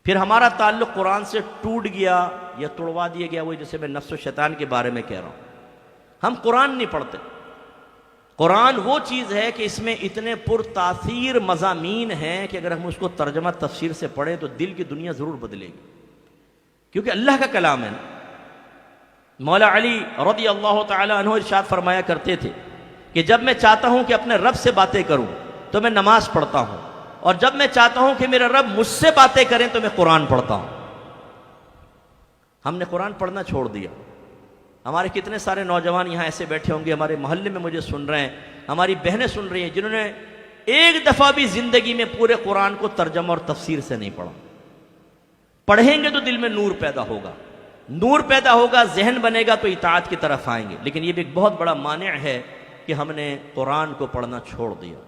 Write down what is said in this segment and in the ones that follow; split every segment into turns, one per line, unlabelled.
پھر ہمارا تعلق قرآن سے ٹوٹ گیا یا توڑوا دیا گیا، وہی جیسے میں نفس و شیطان کے بارے میں کہہ رہا ہوں. ہم قرآن نہیں پڑھتے. قرآن وہ چیز ہے کہ اس میں اتنے پر تاثیر مضامین ہیں کہ اگر ہم اس کو ترجمہ تفسیر سے پڑھیں تو دل کی دنیا ضرور بدلے گی، کیونکہ اللہ کا کلام ہے نا. مولا علی رضی اللہ تعالی عنہ ارشاد فرمایا کرتے تھے کہ جب میں چاہتا ہوں کہ اپنے رب سے باتیں کروں تو میں نماز پڑھتا ہوں، اور جب میں چاہتا ہوں کہ میرا رب مجھ سے باتیں کریں تو میں قرآن پڑھتا ہوں. ہم نے قرآن پڑھنا چھوڑ دیا. ہمارے کتنے سارے نوجوان یہاں ایسے بیٹھے ہوں گے، ہمارے محلے میں مجھے سن رہے ہیں، ہماری بہنیں سن رہی ہیں، جنہوں نے ایک دفعہ بھی زندگی میں پورے قرآن کو ترجمہ اور تفسیر سے نہیں پڑھا. پڑھیں گے تو دل میں نور پیدا ہوگا، نور پیدا ہوگا، ذہن بنے گا تو اطاعت کی طرف آئیں گے. لیکن یہ بھی ایک بہت بڑا مانع ہے کہ ہم نے قرآن کو پڑھنا چھوڑ دیا.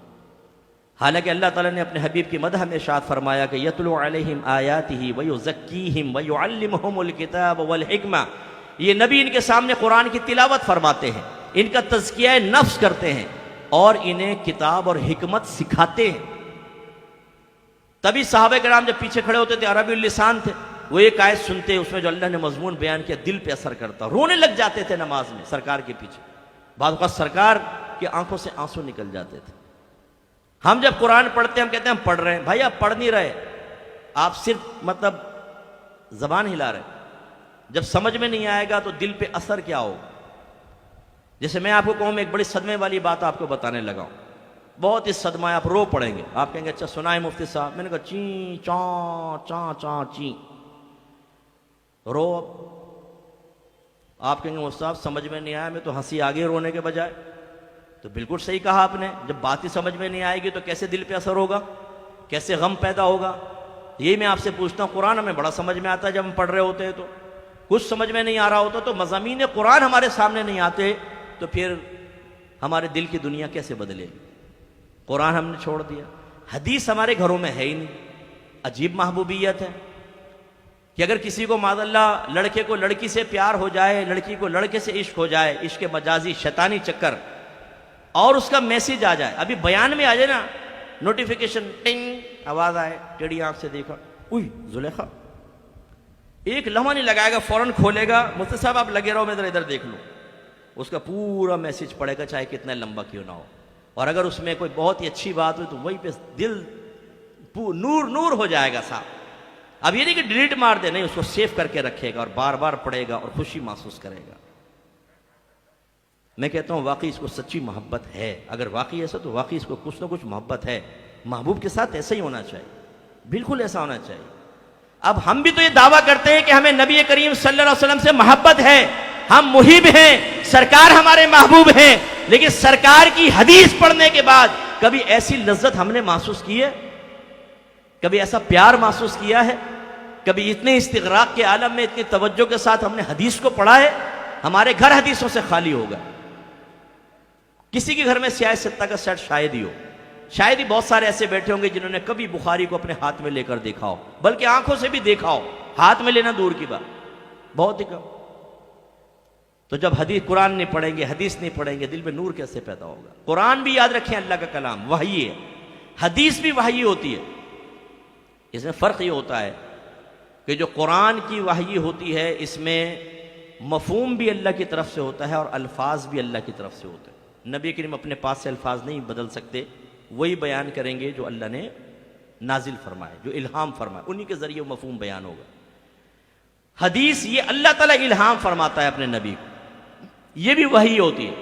حالانکہ اللہ تعالیٰ نے اپنے حبیب کی مدح میں ارشاد فرمایا کہ یتلو علیہم آیاتہ ویزکیہم ویعلمہم الکتاب والحکمہ. یہ نبی ان کے سامنے قرآن کی تلاوت فرماتے ہیں، ان کا تزکیہ نفس کرتے ہیں اور انہیں کتاب اور حکمت سکھاتے ہیں. تبھی صحابہ کرام جب پیچھے کھڑے ہوتے تھے، عربی اللسان تھے، وہ ایک آیت سنتے اس میں جو اللہ نے مضمون بیان کیا دل پہ اثر کرتا، رونے لگ جاتے تھے نماز میں سرکار کے پیچھے. بعض اوقات سرکار کی آنکھوں سے آنسو نکل جاتے تھے. ہم جب قرآن پڑھتے ہیں ہم کہتے ہیں ہم پڑھ رہے ہیں. بھائی آپ پڑھ نہیں رہے، آپ صرف زبان ہلا رہے. جب سمجھ میں نہیں آئے گا تو دل پہ اثر کیا ہوگا؟ جیسے میں آپ کو کہوں، میں ایک بڑی صدمے والی بات آپ کو بتانے لگا ہوں، بہت ہی صدمہ ہے، آپ رو پڑیں گے. آپ کہیں گے اچھا سنائے مفتی صاحب. میں نے کہا چین چاں چاں چاں چین، رو. آپ کہیں گے مفتی صاحب سمجھ میں نہیں آیا، میں تو ہنسی آگے رونے کے بجائے. تو بالکل صحیح کہا آپ نے. جب بات ہی سمجھ میں نہیں آئے گی تو کیسے دل پہ اثر ہوگا، کیسے غم پیدا ہوگا؟ یہی میں آپ سے پوچھتا ہوں، قرآن ہمیں بڑا سمجھ میں آتا ہے جب ہم پڑھ رہے ہوتے ہیں، تو کچھ سمجھ میں نہیں آ رہا ہوتا تو مضامین قرآن ہمارے سامنے نہیں آتے تو پھر ہمارے دل کی دنیا کیسے بدلے؟ قرآن ہم نے چھوڑ دیا. حدیث ہمارے گھروں میں ہے ہی نہیں. عجیب محبوبیت ہے کہ اگر کسی کو معاذ اللہ لڑکے کو لڑکی سے پیار ہو جائے، لڑکی کو لڑکے سے عشق ہو جائے، عشق مجازی شیطانی چکر، اور اس کا میسیج آ جائے، ابھی بیان میں آ جائے نا، نوٹیفیکیشن ٹنگ آواز آئے، ٹیڑھی آنکھ سے دیکھا، اوئی زلیخا، ایک لمحہ نہیں لگائے گا، فوراً کھولے گا، مفتی صاحب آپ لگے رہو میں ادھر دیکھ لوں. اس کا پورا میسیج پڑے گا چاہے کتنا لمبا کیوں نہ ہو. اور اگر اس میں کوئی بہت ہی اچھی بات ہوئی تو وہی پہ دل نور نور ہو جائے گا صاحب. اب یہ نہیں کہ ڈیلیٹ مار دے، نہیں، اس کو سیو کر کے رکھے گا اور بار بار پڑھے گا اور خوشی محسوس کرے گا. میں کہتا ہوں واقعی اس کو سچی محبت ہے. اگر واقعی ایسا تو واقعی اس کو کچھ نہ کچھ محبت ہے. محبوب کے ساتھ ایسا ہی ہونا چاہیے، بالکل ایسا ہونا چاہیے. اب ہم بھی تو یہ دعویٰ کرتے ہیں کہ ہمیں نبی کریم صلی اللہ علیہ وسلم سے محبت ہے، ہم محب ہیں، سرکار ہمارے محبوب ہیں، لیکن سرکار کی حدیث پڑھنے کے بعد کبھی ایسی لذت ہم نے محسوس کی ہے؟ کبھی ایسا پیار محسوس کیا ہے؟ کبھی اتنے استغراق کے عالم میں اتنی توجہ کے ساتھ ہم نے حدیث کو پڑھا ہے؟ ہمارے گھر حدیثوں سے خالی ہوگا. کسی کے گھر میں سیاہ ستہ کا سیٹ شاید ہی ہو، شاید ہی بہت سارے ایسے بیٹھے ہوں گے جنہوں نے کبھی بخاری کو اپنے ہاتھ میں لے کر دیکھا ہو، بلکہ آنکھوں سے بھی دیکھا ہو، ہاتھ میں لینا دور کی بات، بہت ہی کم. تو جب قرآن نہیں پڑھیں گے، حدیث نہیں پڑھیں گے، دل میں نور کیسے پیدا ہوگا؟ قرآن بھی یاد رکھیں اللہ کا کلام وحی ہے، حدیث بھی وحی ہوتی ہے. اس میں فرق یہ ہوتا ہے کہ جو قرآن کی وحی ہوتی ہے اس میں مفہوم بھی اللہ کی طرف سے ہوتا ہے اور الفاظ بھی اللہ کی طرف سے ہوتے ہیں. نبی کریم اپنے پاس سے الفاظ نہیں بدل سکتے، وہی بیان کریں گے جو اللہ نے نازل فرمائے، جو الہام فرمائے، انہی کے ذریعے وہ مفہوم بیان ہوگا. حدیث یہ اللہ تعالیٰ الہام فرماتا ہے اپنے نبی کو، یہ بھی وحی ہوتی ہے،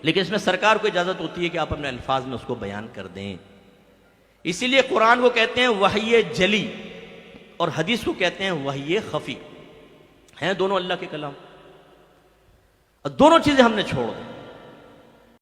لیکن اس میں سرکار کو اجازت ہوتی ہے کہ آپ اپنے الفاظ میں اس کو بیان کر دیں. اسی لیے قرآن کو کہتے ہیں وحی جلی اور حدیث کو کہتے ہیں وحی خفی. ہیں دونوں اللہ کے کلام، اور دونوں چیزیں ہم نے چھوڑ دیں.